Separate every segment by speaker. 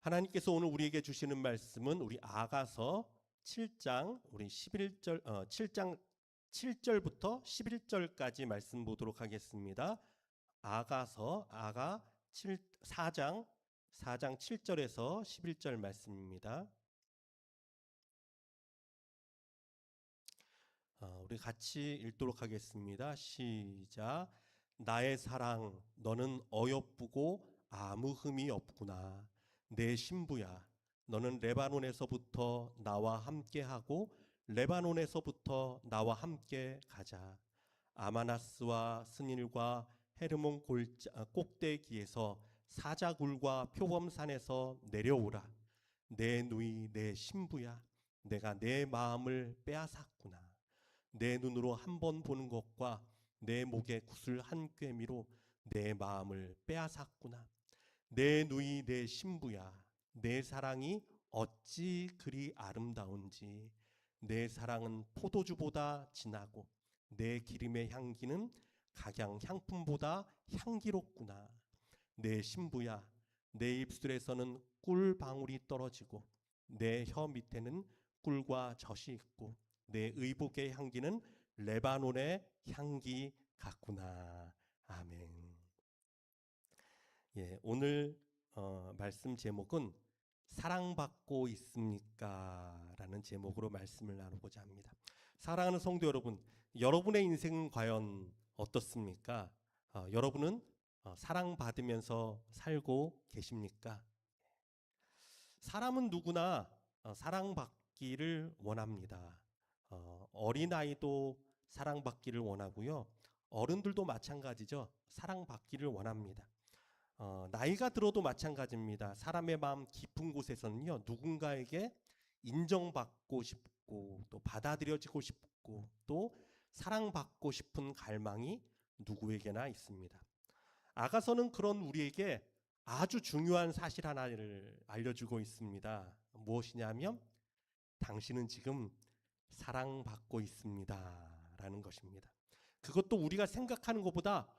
Speaker 1: 하나님께서 오늘 우리에게 주시는 말씀은 우리 아가서 7장 우리 7장 7절부터 11절까지 말씀 보도록 하겠습니다. 아가서 4장 7절에서 11절 말씀입니다. 우리 같이 읽도록 하겠습니다. 시작. 나의 사랑, 너는 어여쁘고 아무 흠이 없구나. 내 신부야, 너는 레바논에서부터 나와 함께하고 레바논에서부터 나와 함께 가자. 아마나스와 스닐과 헤르몬 꼭대기에서 사자굴과 표범산에서 내려오라. 내 누이 내 신부야, 내가 내 마음을 빼앗았구나. 내 눈으로 한 번 보는 것과 내 목에 구슬 한 꿰미로 내 마음을 빼앗았구나. 내 누이 내 신부야, 내 사랑이 어찌 그리 아름다운지. 내 사랑은 포도주보다 진하고 내 기름의 향기는 각양 향품보다 향기롭구나. 내 신부야, 내 입술에서는 꿀 방울이 떨어지고 내 혀 밑에는 꿀과 젖이 있고 내 의복의 향기는 레바논의 향기 같구나. 아멘. 오늘 말씀 제목은 사랑받고 있습니까? 라는 제목으로 말씀을 나누고자 합니다. 사랑하는 성도 여러분, 여러분의 인생은 과연 어떻습니까? 여러분은 사랑받으면서 살고 계십니까? 사람은 누구나 사랑받기를 원합니다. 어린아이도 사랑받기를 원하고요. 어른들도 마찬가지죠. 사랑받기를 원합니다. 나이가 들어도 마찬가지입니다. 사람의 마음 깊은 곳에서는요, 누군가에게 인정받고 싶고 또 받아들여지고 싶고 또 사랑받고 싶은 갈망이 누구에게나 있습니다. 아가서는 그런 우리에게 아주 중요한 사실 하나를 알려주고 있습니다. 무엇이냐면 당신은 지금 사랑받고 있습니다 라는 것입니다. 그것도 우리가 생각하는 것보다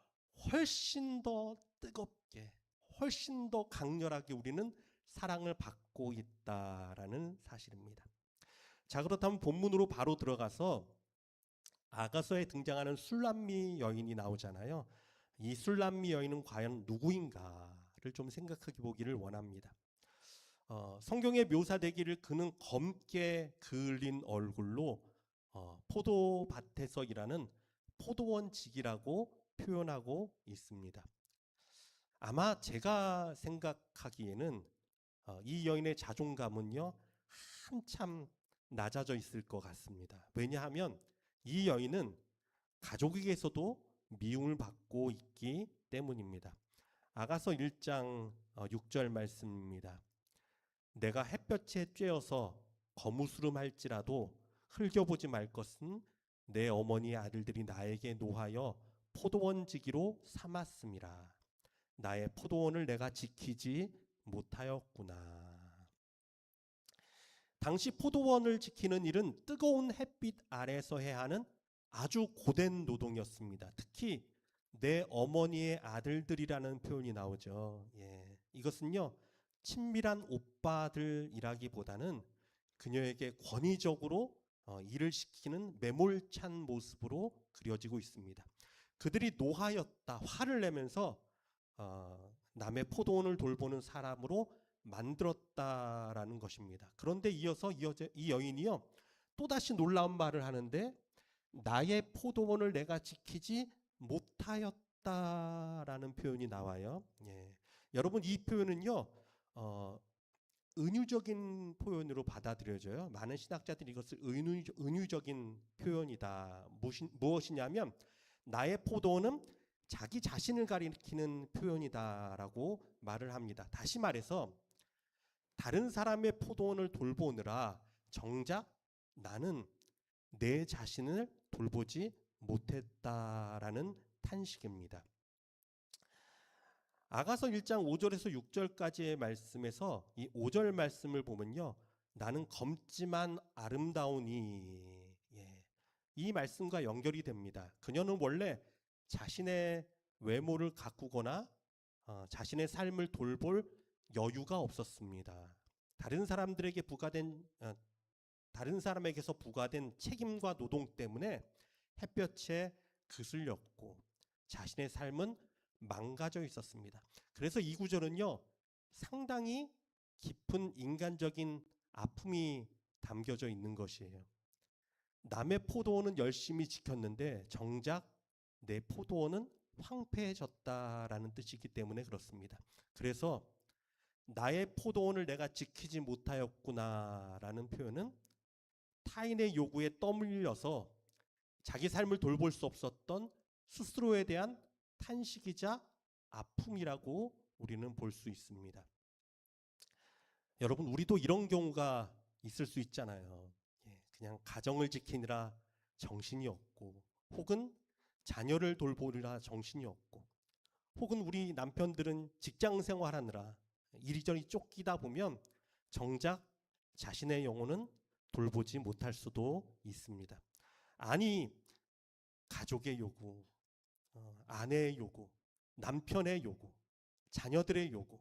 Speaker 1: 훨씬 더 뜨겁게, 훨씬 더 강렬하게 우리는 사랑을 받고 있다라는 사실입니다. 자, 그렇다면 본문으로 바로 들어가서 아가서에 등장하는 술람미 여인이 나오잖아요. 이 술람미 여인은 과연 누구인가를 좀 생각해 보기를 원합니다. 성경에 묘사되기를 그는 검게 그을린 얼굴로 포도밭에서 일하는 포도원직이라고 표현하고 있습니다. 아마 제가 생각하기에는 이 여인의 자존감은요 한참 낮아져 있을 것 같습니다. 왜냐하면 이 여인은 가족에게서도 미움을 받고 있기 때문입니다. 아가서 1장 6절 말씀입니다. 내가 햇볕에 쬐어서 거무스름할지라도 흘겨보지 말 것은 내 어머니의 아들들이 나에게 노하여 포도원지기로 삼았음이라. 나의 포도원을 내가 지키지 못하였구나. 당시 포도원을 지키는 일은 뜨거운 햇빛 아래서 해야 하는 아주 고된 노동이었습니다. 특히 내 어머니의 아들들이라는 표현이 나오죠. 이것은요, 친밀한 오빠들이라기보다는 그녀에게 권위적으로 일을 시키는 매몰찬 모습으로 그려지고 있습니다. 그들이 노하였다, 화를 내면서 남의 포도원을 돌보는 사람으로 만들었다라는 것입니다. 그런데 이어서 이 여인이요, 또다시 놀라운 말을 하는데 나의 포도원을 내가 지키지 못하였다라는 표현이 나와요. 여러분, 이 표현은요 은유적인 표현으로 받아들여져요. 많은 신학자들이 이것을 은유적인 표현이다. 무엇이냐면 나의 포도원은 자기 자신을 가리키는 표현이다라고 말을 합니다. 다시 말해서 다른 사람의 포도원을 돌보느라 정작 나는 내 자신을 돌보지 못했다라는 탄식입니다. 아가서 1장 5절에서 6절까지의 말씀에서 이 5절 말씀을 보면요, 나는 검지만 아름다우니, 이 말씀과 연결이 됩니다. 그녀는 원래 자신의 외모를 가꾸거나 자신의 삶을 돌볼 여유가 없었습니다. 다른 사람에게서 부과된 책임과 노동 때문에 햇볕에 그슬렸고 자신의 삶은 망가져 있었습니다. 그래서 이 구절은요, 상당히 깊은 인간적인 아픔이 담겨져 있는 것이에요. 남의 포도원은 열심히 지켰는데 정작 내 포도원은 황폐해졌다라는 뜻이기 때문에 그렇습니다. 그래서 나의 포도원을 내가 지키지 못하였구나라는 표현은 타인의 요구에 떠밀려서 자기 삶을 돌볼 수 없었던 스스로에 대한 탄식이자 아픔이라고 우리는 볼 수 있습니다. 여러분, 우리도 이런 경우가 있을 수 있잖아요. 그냥 가정을 지키느라 정신이 없고, 혹은 자녀를 돌보느라 정신이 없고, 혹은 우리 남편들은 직장 생활하느라 이리저리 쫓기다 보면 정작 자신의 영혼은 돌보지 못할 수도 있습니다. 아니, 가족의 요구, 아내의 요구, 남편의 요구, 자녀들의 요구,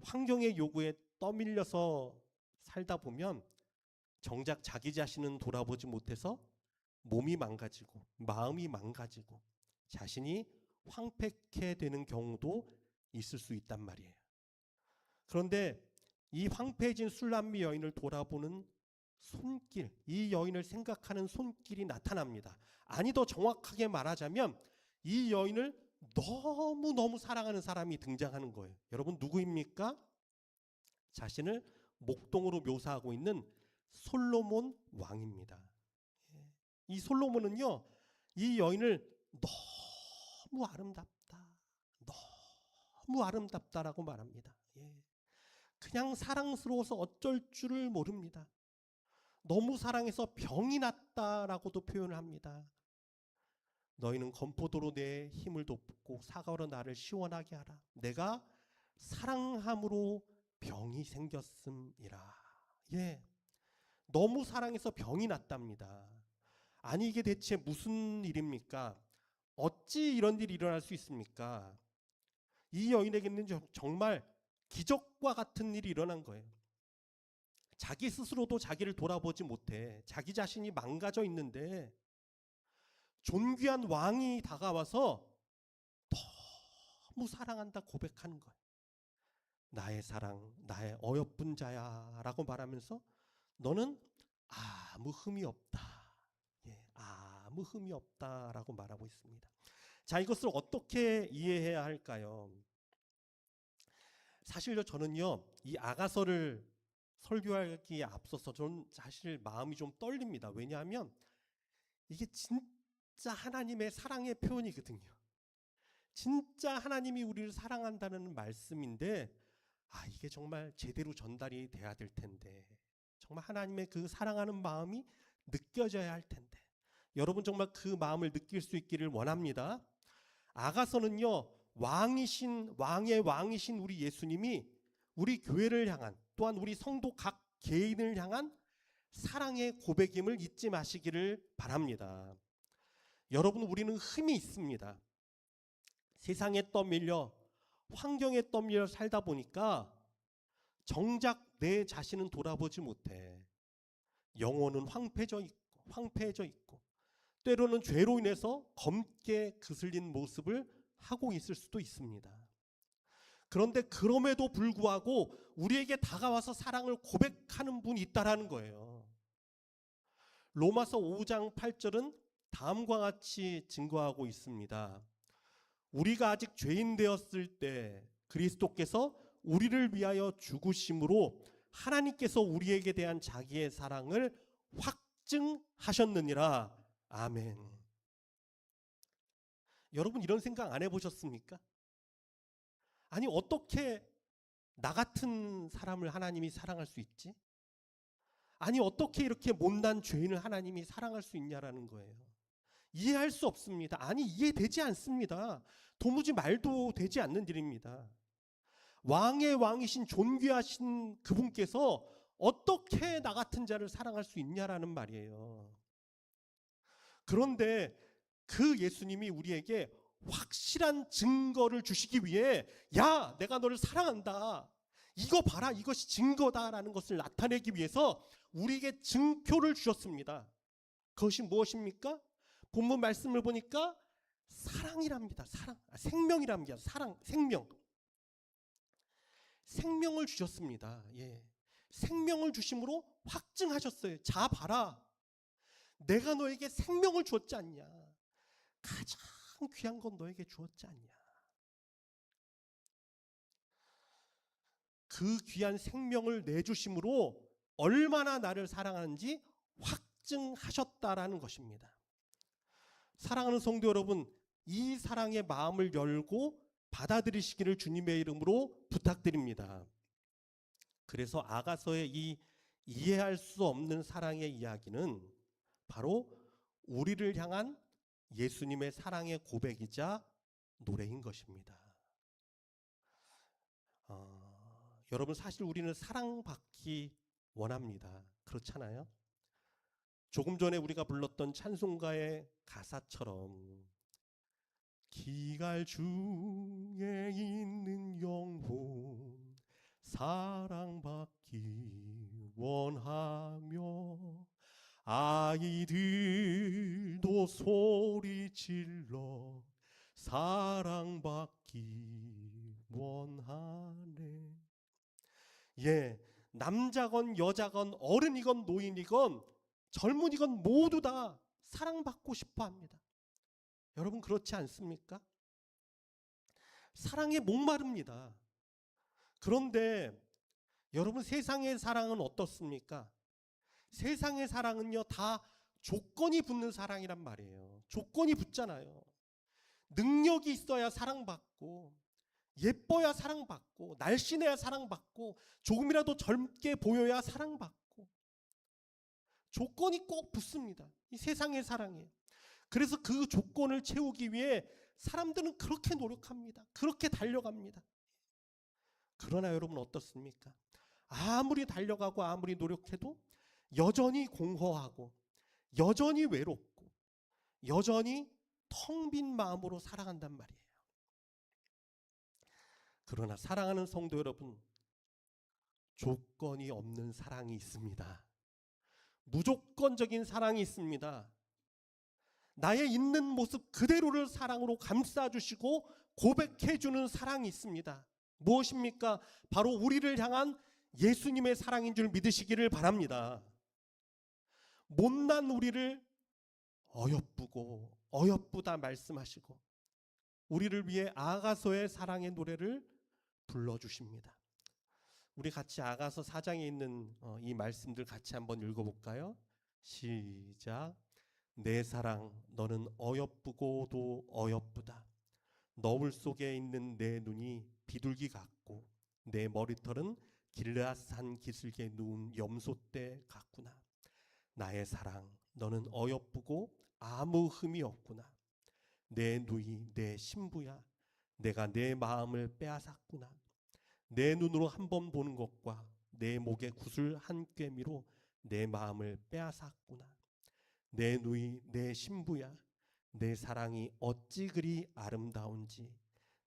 Speaker 1: 환경의 요구에 떠밀려서 살다 보면 정작 자기 자신은 돌아보지 못해서 몸이 망가지고 마음이 망가지고 자신이 황폐케 되는 경우도 있을 수 있단 말이에요. 그런데 이 황폐해진 술람미 여인을 돌아보는 손길, 이 여인을 생각하는 손길이 나타납니다. 아니, 더 정확하게 말하자면 이 여인을 너무너무 사랑하는 사람이 등장하는 거예요. 여러분, 누구입니까? 자신을 목동으로 묘사하고 있는 솔로몬 왕입니다. 이 솔로몬은요, 이 여인을 너무 아름답다, 너무 아름답다라고 말합니다. 그냥 사랑스러워서 어쩔 줄을 모릅니다. 너무 사랑해서 병이 났다라고도 표현을 합니다. 너희는 건포도로 내 힘을 돋고 사과로 나를 시원하게 하라. 내가 사랑함으로 병이 생겼음이라. 너무 사랑해서 병이 났답니다. 아니, 이게 대체 무슨 일입니까? 어찌 이런 일이 일어날 수 있습니까? 이 여인에게는 정말 기적과 같은 일이 일어난 거예요. 자기 스스로도 자기를 돌아보지 못해 자기 자신이 망가져 있는데 존귀한 왕이 다가와서 너무 사랑한다 고백하는 거예요. 나의 사랑, 나의 어여쁜 자야 라고 말하면서 너는 아무 흠이 없다. 아무 흠이 없다라고 말하고 있습니다. 자, 이것을 어떻게 이해해야 할까요? 사실요, 저는요, 이 아가서를 설교하기에 앞서서 저는 사실 마음이 좀 떨립니다. 왜냐하면 이게 진짜 하나님의 사랑의 표현이거든요. 진짜 하나님이 우리를 사랑한다는 말씀인데, 이게 정말 제대로 전달이 돼야 될 텐데, 정말 하나님의 그 사랑하는 마음이 느껴져야 할 텐데, 여러분 정말 그 마음을 느낄 수 있기를 원합니다. 아가서는요, 왕의 왕이신 우리 예수님이 우리 교회를 향한, 또한 우리 성도 각 개인을 향한 사랑의 고백임을 잊지 마시기를 바랍니다. 여러분, 우리는 흠이 있습니다. 세상에 떠밀려, 환경에 떠밀려 살다 보니까 정작 내 자신은 돌아보지 못해. 영혼은 황폐해져 있고 때로는 죄로 인해서 검게 그슬린 모습을 하고 있을 수도 있습니다. 그런데 그럼에도 불구하고 우리에게 다가와서 사랑을 고백하는 분이 있다라는 거예요. 로마서 5장 8절은 다음과 같이 증거하고 있습니다. 우리가 아직 죄인 되었을 때 그리스도께서 우리를 위하여 죽으심으로 하나님께서 우리에게 대한 자기의 사랑을 확증하셨느니라. 아멘. 여러분, 이런 생각 안 해보셨습니까? 아니, 어떻게 나 같은 사람을 하나님이 사랑할 수 있지? 아니, 어떻게 이렇게 못난 죄인을 하나님이 사랑할 수 있냐라는 거예요. 이해할 수 없습니다. 아니, 이해되지 않습니다. 도무지 말도 되지 않는 일입니다. 왕의 왕이신 존귀하신 그분께서 어떻게 나 같은 자를 사랑할 수 있냐라는 말이에요. 그런데 그 예수님이 우리에게 확실한 증거를 주시기 위해, 야, 내가 너를 사랑한다, 이거 봐라, 이것이 증거다라는 것을 나타내기 위해서 우리에게 증표를 주셨습니다. 그것이 무엇입니까? 본문 말씀을 보니까 사랑이랍니다. 생명이랍니다. 생명. 생명을 주셨습니다. 예. 생명을 주심으로 확증하셨어요. 자 봐라, 내가 너에게 생명을 주었지 않냐. 가장 귀한 건 너에게 주었지 않냐. 그 귀한 생명을 내주심으로 얼마나 나를 사랑하는지 확증하셨다라는 것입니다. 사랑하는 성도 여러분, 이 사랑의 마음을 열고 받아들이시기를 주님의 이름으로 부탁드립니다. 그래서 아가서의 이 이해할 수 없는 사랑의 이야기는 바로 우리를 향한 예수님의 사랑의 고백이자 노래인 것입니다. 여러분, 사실 우리는 사랑받기 원합니다. 그렇잖아요? 조금 전에 우리가 불렀던 찬송가의 가사처럼 기갈 중에 있는 영혼 사랑받기 원하며 아이들도 소리질러 사랑받기 원하네. 예, 남자건 여자건 어른이건 노인이건 젊은이건 모두 다 사랑받고 싶어 합니다. 여러분, 그렇지 않습니까? 사랑에 목마릅니다. 그런데 여러분, 세상의 사랑은 어떻습니까? 세상의 사랑은요, 다 조건이 붙는 사랑이란 말이에요. 조건이 붙잖아요. 능력이 있어야 사랑받고, 예뻐야 사랑받고, 날씬해야 사랑받고, 조금이라도 젊게 보여야 사랑받고, 조건이 꼭 붙습니다. 이 세상의 사랑이에요. 그래서 그 조건을 채우기 위해 사람들은 그렇게 노력합니다. 그렇게 달려갑니다. 그러나 여러분, 어떻습니까? 아무리 달려가고 아무리 노력해도 여전히 공허하고 여전히 외롭고 여전히 텅 빈 마음으로 살아간단 말이에요. 그러나 사랑하는 성도 여러분, 조건이 없는 사랑이 있습니다. 무조건적인 사랑이 있습니다. 나의 있는 모습 그대로를 사랑으로 감싸주시고 고백해주는 사랑이 있습니다. 무엇입니까? 바로 우리를 향한 예수님의 사랑인 줄 믿으시기를 바랍니다. 못난 우리를 어여쁘고 어여쁘다 말씀하시고 우리를 위해 아가서의 사랑의 노래를 불러주십니다. 우리 같이 아가서 4장에 있는 이 말씀들 같이 한번 읽어볼까요? 시작. 내 사랑 너는 어여쁘고도 어여쁘다. 너울 속에 있는 내 눈이 비둘기 같고 내 머리털은 길르앗산 기슭에 누운 염소떼 같구나. 나의 사랑 너는 어여쁘고 아무 흠이 없구나. 내 누이 내 신부야. 내가 내 마음을 빼앗았구나. 내 눈으로 한 번 보는 것과 내 목에 구슬 한 꿰미로 내 마음을 빼앗았구나. 내 누이 내 신부야. 내 사랑이 어찌 그리 아름다운지.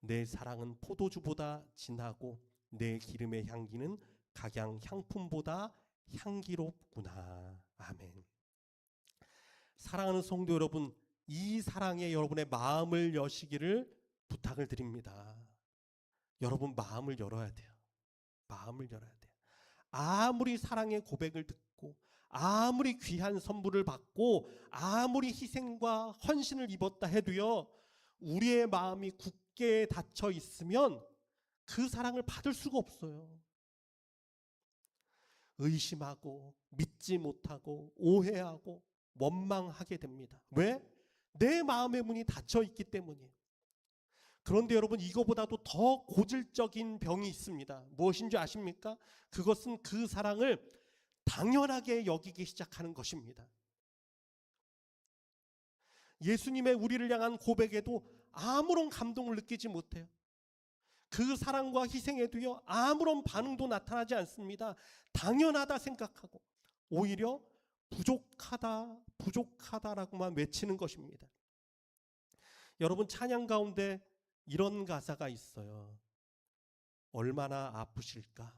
Speaker 1: 내 사랑은 포도주보다 진하고 내 기름의 향기는 각양 향품보다 향기롭구나. 아멘. 사랑하는 성도 여러분, 이 사랑에 여러분의 마음을 여시기를 부탁을 드립니다. 여러분, 마음을 열어야 돼요. 마음을 열어야 돼요. 아무리 사랑의 고백을 듣고 아무리 귀한 선물을 받고 아무리 희생과 헌신을 입었다 해도요, 우리의 마음이 굳게 닫혀 있으면 그 사랑을 받을 수가 없어요. 의심하고 믿지 못하고 오해하고 원망하게 됩니다. 왜? 내 마음의 문이 닫혀 있기 때문이에요. 그런데 여러분, 이거보다도 더 고질적인 병이 있습니다. 무엇인지 아십니까? 그것은 그 사랑을 당연하게 여기기 시작하는 것입니다. 예수님의 우리를 향한 고백에도 아무런 감동을 느끼지 못해요. 그 사랑과 희생에도요, 아무런 반응도 나타나지 않습니다. 당연하다 생각하고 오히려 부족하다라고만 외치는 것입니다. 여러분, 찬양 가운데 이런 가사가 있어요. 얼마나 아프실까?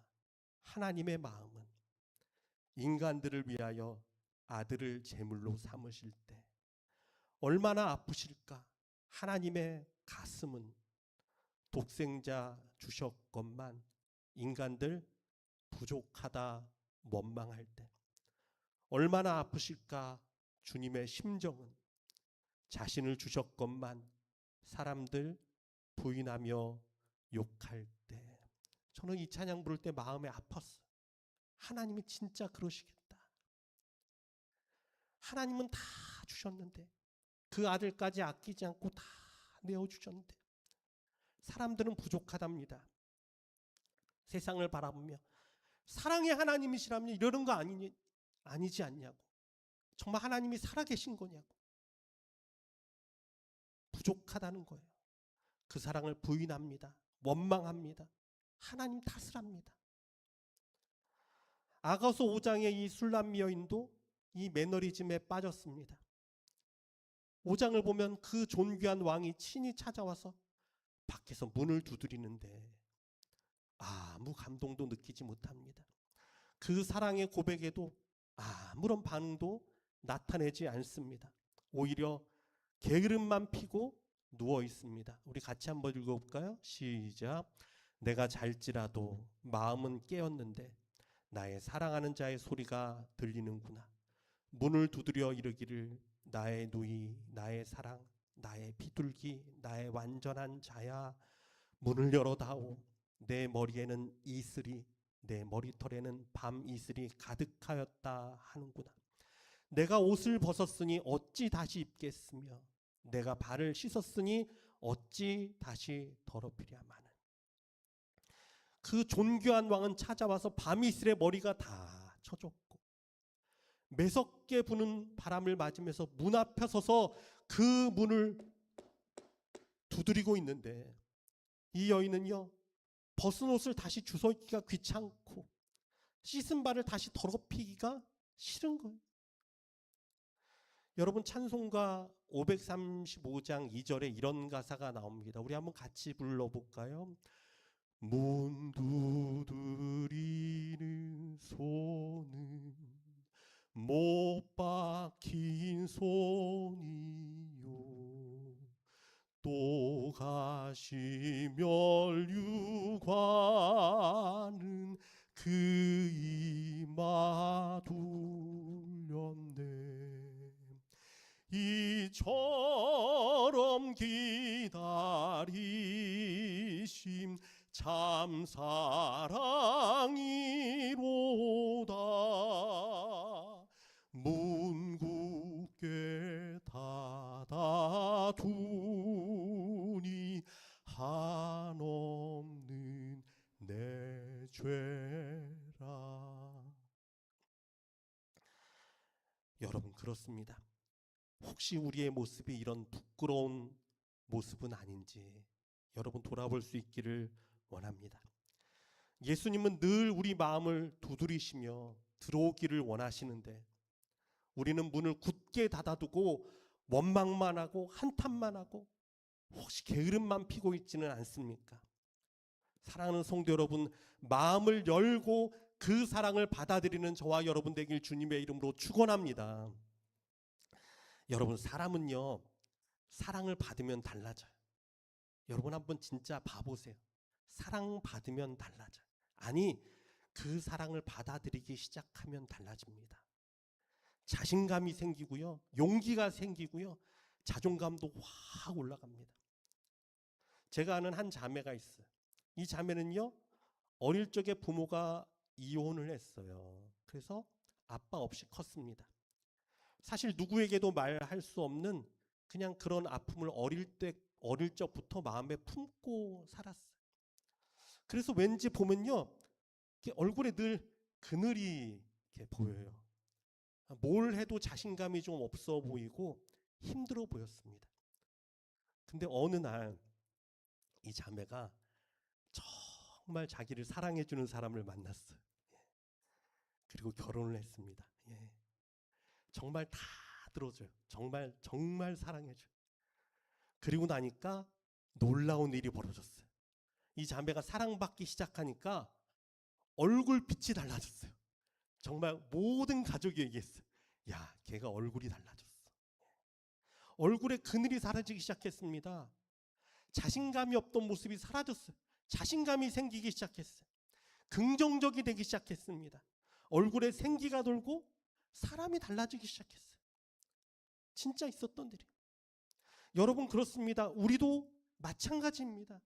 Speaker 1: 하나님의 마음은 인간들을 위하여 아들을 제물로 삼으실 때 얼마나 아프실까? 하나님의 가슴은 독생자 주셨건만 인간들 부족하다 원망할 때 얼마나 아프실까? 주님의 심정은 자신을 주셨건만 사람들 부인하며 욕할 때. 저는 이 찬양 부를 때 마음이 아팠어요. 하나님이 진짜 그러시겠다. 하나님은 다 주셨는데 그 아들까지 아끼지 않고 다 내어주셨는데 사람들은 부족하답니다. 세상을 바라보며 사랑의 하나님이시라면 이러는 거 아니지 않냐고. 정말 하나님이 살아계신 거냐고. 부족하다는 거예요. 그 사랑을 부인합니다. 원망합니다. 하나님 탓을 합니다. 아가서 5장의 이 술람 여인도 이 매너리즘에 빠졌습니다. 5장을 보면 그 존귀한 왕이 친히 찾아와서 밖에서 문을 두드리는데 아무 감동도 느끼지 못합니다. 그 사랑의 고백에도 아무런 반응도 나타내지 않습니다. 오히려 게으름만 피고 누워 있습니다. 우리 같이 한번 읽어볼까요? 시작. 내가 잘지라도 마음은 깨었는데 나의 사랑하는 자의 소리가 들리는구나. 문을 두드려 이르기를 나의 누이, 나의 사랑, 나의 비둘기, 나의 완전한 자야. 문을 열어다오. 내 머리에는 이슬이, 내 머리털에는 밤 이슬이 가득하였다 하는구나. 내가 옷을 벗었으니 어찌 다시 입겠으며 내가 발을 씻었으니 어찌 다시 더럽히랴마는. 그 존귀한 왕은 찾아와서 밤 이슬에 머리가 다 쳐졌고 매섭게 부는 바람을 맞으면서 문 앞에 서서 그 문을 두드리고 있는데 이 여인은요 벗은 옷을 다시 주워 입기가 귀찮고 씻은 발을 다시 더럽히기가 싫은 거예요. 여러분 찬송가 535장 2절에 이런 가사가 나옵니다. 우리 한번 같이 불러볼까요? 문 두드리는 손은 못 박힌 손이요 또 가시 멸류관은 그 이마 둘렸네. 이처럼 기다리심 참 사랑이로다. 문 굳게 닫아두니 한없는 내 죄라. 여러분 그렇습니다. 혹시 우리의 모습이 이런 부끄러운 모습은 아닌지 여러분 돌아볼 수 있기를 원합니다. 예수님은 늘 우리 마음을 두드리시며 들어오기를 원하시는데 우리는 문을 굳게 닫아두고 원망만 하고 한탄만 하고 혹시 게으름만 피고 있지는 않습니까? 사랑하는 성도 여러분, 마음을 열고 그 사랑을 받아들이는 저와 여러분 되길 주님의 이름으로 축원합니다. 여러분 사람은요 사랑을 받으면 달라져요. 여러분 한번 진짜 봐보세요. 사랑 받으면 달라져요. 아니 그 사랑을 받아들이기 시작하면 달라집니다. 자신감이 생기고요 용기가 생기고요 자존감도 확 올라갑니다. 제가 아는 한 자매가 있어요. 이 자매는요 어릴 적에 부모가 이혼을 했어요. 그래서 아빠 없이 컸습니다. 사실 누구에게도 말할 수 없는 그냥 그런 아픔을 어릴 적부터 마음에 품고 살았어요. 그래서 왠지 보면요 얼굴에 늘 그늘이 이렇게 보여요. 뭘 해도 자신감이 좀 없어 보이고 힘들어 보였습니다. 근데 어느 날 이 자매가 정말 자기를 사랑해주는 사람을 만났어요. 그리고 결혼을 했습니다. 정말 다 들어줘요. 정말 사랑해줘요. 그리고 나니까 놀라운 일이 벌어졌어요. 이 자매가 사랑받기 시작하니까 얼굴 빛이 달라졌어요. 정말 모든 가족이 얘기했어요. 야, 걔가 얼굴이 달라졌어. 얼굴에 그늘이 사라지기 시작했습니다. 자신감이 없던 모습이 사라졌어요. 자신감이 생기기 시작했어요. 긍정적이 되기 시작했습니다. 얼굴에 생기가 돌고 사람이 달라지기 시작했어요. 진짜 있었던 일이에요. 여러분, 그렇습니다. 우리도 마찬가지입니다.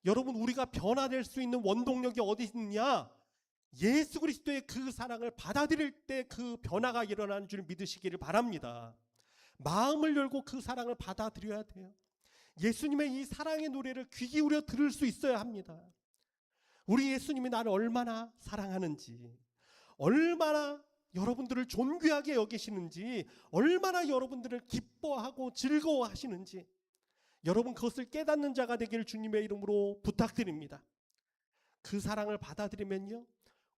Speaker 1: 여러분, 우리가 변화될 수 있는 원동력이 어디 있느냐? 예수 그리스도의 그 사랑을 받아들일 때 그 변화가 일어나는 줄 믿으시기를 바랍니다. 마음을 열고 그 사랑을 받아들여야 돼요. 예수님의 이 사랑의 노래를 귀 기울여 들을 수 있어야 합니다. 우리 예수님이 나를 얼마나 사랑하는지, 얼마나 여러분들을 존귀하게 여기시는지, 얼마나 여러분들을 기뻐하고 즐거워하시는지, 여러분 그것을 깨닫는 자가 되기를 주님의 이름으로 부탁드립니다. 그 사랑을 받아들이면요,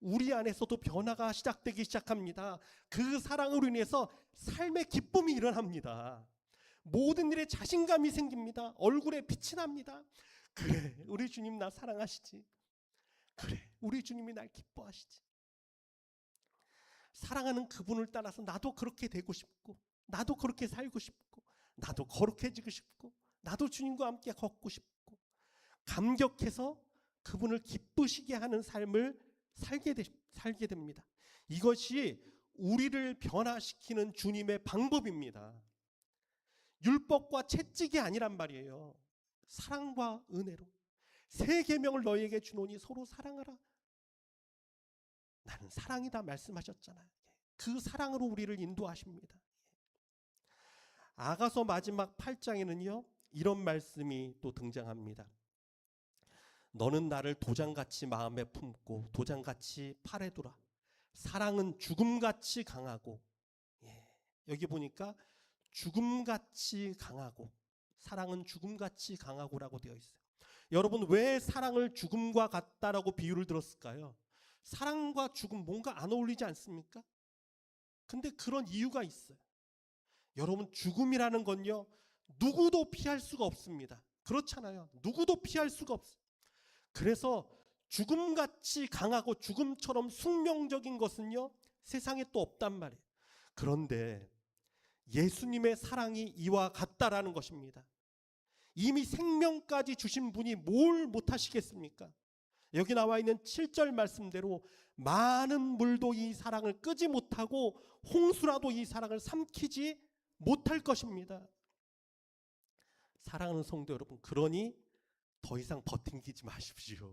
Speaker 1: 우리 안에서도 변화가 시작되기 시작합니다. 그 사랑으로 인해서 삶의 기쁨이 일어납니다. 모든 일에 자신감이 생깁니다. 얼굴에 빛이 납니다. 그래, 우리 주님 나 사랑하시지. 그래, 우리 주님이 날 기뻐하시지. 사랑하는 그분을 따라서 나도 그렇게 되고 싶고, 나도 그렇게 살고 싶고, 나도 거룩해지고 싶고, 나도 주님과 함께 걷고 싶고, 감격해서 그분을 기쁘시게 하는 삶을 살게 됩니다. 이것이 우리를 변화시키는 주님의 방법입니다. 율법과 채찍이 아니란 말이에요. 사랑과 은혜로. 새 계명을 너희에게 주노니 서로 사랑하라. 나는 사랑이다 말씀하셨잖아요. 그 사랑으로 우리를 인도하십니다. 아가서 마지막 8장에는요, 이런 말씀이 또 등장합니다. 너는 나를 도장같이 마음에 품고 도장같이 팔에 두라. 사랑은 죽음같이 강하고, 여기 보니까 죽음같이 강하고, 사랑은 죽음같이 강하고라고 되어 있어요. 여러분, 왜 사랑을 죽음과 같다라고 비유를 들었을까요? 사랑과 죽음 뭔가 안 어울리지 않습니까? 근데 그런 이유가 있어요. 여러분, 죽음이라는 건요, 누구도 피할 수가 없습니다. 그렇잖아요. 누구도 피할 수가 없어요. 그래서 죽음같이 강하고 죽음처럼 숙명적인 것은요, 세상에 또 없단 말이에요. 그런데 예수님의 사랑이 이와 같다라는 것입니다. 이미 생명까지 주신 분이 뭘 못하시겠습니까? 여기 나와 있는 7절 말씀대로 많은 물도 이 사랑을 끄지 못하고 홍수라도 이 사랑을 삼키지 못할 것입니다. 사랑하는 성도 여러분, 그러니 더 이상 버팅기지 마십시오.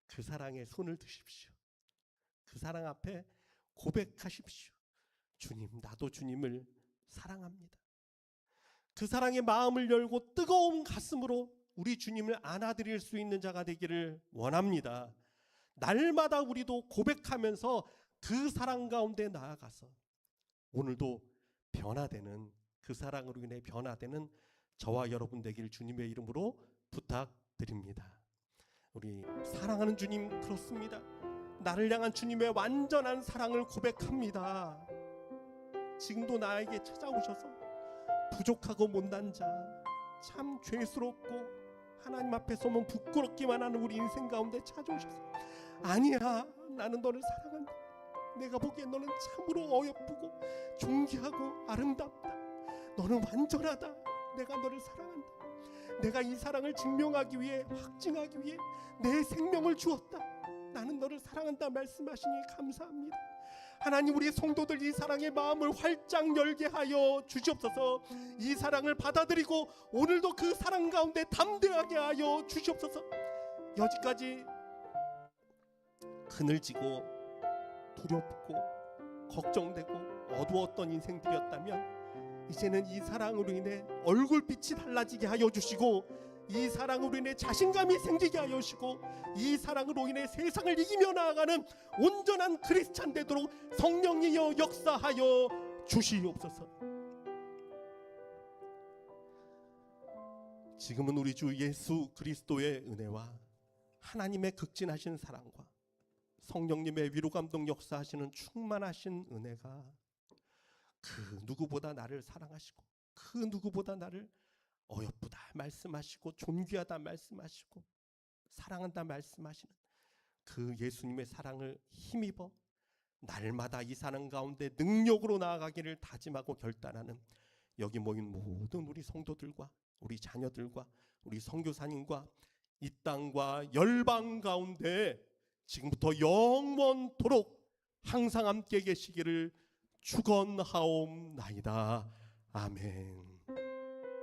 Speaker 1: 그 사랑에 손을 드십시오. 그 사랑 앞에 고백하십시오. 주님, 나도 주님을 사랑합니다. 그 사랑의 마음을 열고 뜨거운 가슴으로 우리 주님을 안아드릴 수 있는 자가 되기를 원합니다. 날마다 우리도 고백하면서 그 사랑 가운데 나아가서 오늘도 변화되는, 그 사랑으로 인해 변화되는 저와 여러분 되기를 주님의 이름으로 부탁드립니다. 우리 사랑하는 주님, 그렇습니다. 나를 향한 주님의 완전한 사랑을 고백합니다. 지금도 나에게 찾아오셔서 부족하고 못난 자, 참 죄스럽고 하나님 앞에 서면 부끄럽기만 하는 우리 인생 가운데 찾아오셔서, 아니야, 나는 너를 사랑한다. 내가 보기엔 너는 참으로 어여쁘고 존귀하고 아름답다. 너는 완전하다. 내가 너를 사랑한다. 내가 이 사랑을 증명하기 위해, 확증하기 위해 내 생명을 주었다. 나는 너를 사랑한다 말씀하시니 감사합니다. 하나님, 우리 성도들 이 사랑의 마음을 활짝 열게 하여 주시옵소서. 이 사랑을 받아들이고 오늘도 그 사랑 가운데 담대하게 하여 주시옵소서. 여기까지 그늘지고 두렵고 걱정되고 어두웠던 인생들이었다면, 이제는 이 사랑으로 인해 얼굴빛이 달라지게 하여 주시고, 이 사랑으로 인해 자신감이 생기게 하여 주시고, 이 사랑으로 인해 세상을 이기며 나아가는 온전한 크리스찬 되도록 성령이여 역사하여 주시옵소서. 지금은 우리 주 예수 그리스도의 은혜와 하나님의 극진하신 사랑과 성령님의 위로 감동 역사하시는 충만하신 은혜가 그 누구보다 나를 사랑하시고 그 누구보다 나를 어여쁘다 말씀하시고 존귀하다 말씀하시고 사랑한다 말씀하시는 그 예수님의 사랑을 힘입어 날마다 이 사랑 가운데 능력으로 나아가기를 다짐하고 결단하는 여기 모인 모든 우리 성도들과 우리 자녀들과 우리 선교사님과 이 땅과 열방 가운데 지금부터 영원토록 항상 함께 계시기를 축원하옵나이다. 아멘.